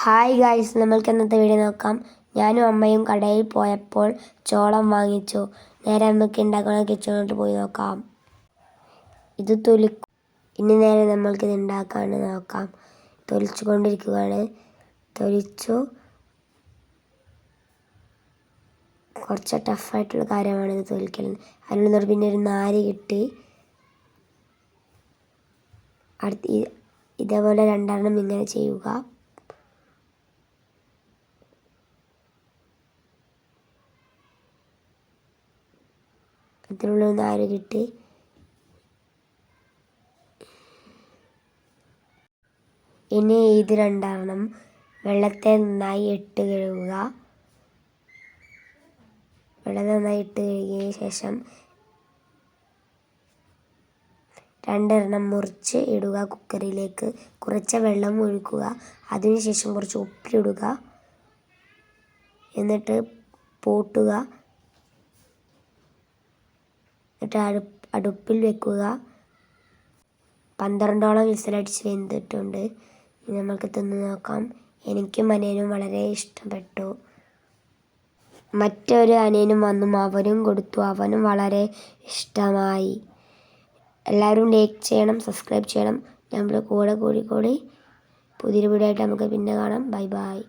Hi guys, നമ്മൾക്ക് ഇന്നത്തെ video നോക്കാം. ഞാനും അമ്മയും കടയിൽ പോയപ്പോൾ ചോളം വാങ്ങിച്ചു. നേരെ നമുക്ക് ഉണ്ടാക്കുന്ന കിച്ചണിലോട്ട് പോയി നോക്കാം. ഇത് ഇനി നേരെ നമ്മൾക്കിത് ഉണ്ടാക്കാമെന്ന് നോക്കാം. തൊലിച്ചു കൊണ്ടിരിക്കുകയാണ്. തൊലിച്ചു. കുറച്ച് ടഫായിട്ടുള്ള കാര്യമാണ് ഇത് തൊലിക്കൽ. അതിൽ പിന്നെ ഒരു നാര് കിട്ടി. ഇതേപോലെ രണ്ടെണ്ണം ഇങ്ങനെ ചെയ്യുക. അതിനുള്ള നാര് കിട്ടി. ഇനി ഇത് രണ്ടെണ്ണം വെള്ളത്തെ നന്നായി ഇട്ട് കഴുകുക. വെള്ളം നന്നായി ഇട്ട് കഴുകിയതിന് ശേഷം രണ്ടെണ്ണം മുറിച്ച് ഇടുക കുക്കറിലേക്ക്. കുറച്ച് വെള്ളം ഒഴിക്കുക. അതിനുശേഷം കുറച്ച് ഉപ്പിടുക. എന്നിട്ട് പൂട്ടുക. എന്നിട്ട് അടുപ്പിൽ വെക്കുക. 12ഓളം വിസിലടിച്ച് വെന്തിട്ടുണ്ട്. ഇനി നമുക്ക് തിന്ന് നോക്കാം. എനിക്കും അനിയനും വളരെ ഇഷ്ടപ്പെട്ടു. മറ്റൊരു അനിയനും വന്നു, അവനും കൊടുത്തു. അവനും വളരെ ഇഷ്ടമായി. എല്ലാവരും ലൈക്ക് ചെയ്യണം, സബ്സ്ക്രൈബ് ചെയ്യണം. നമ്മുടെ കൂടെ കൂടി പുതിയൊരു വീഡിയോ ആയിട്ട് നമുക്ക് പിന്നെ കാണാം. Bye bye.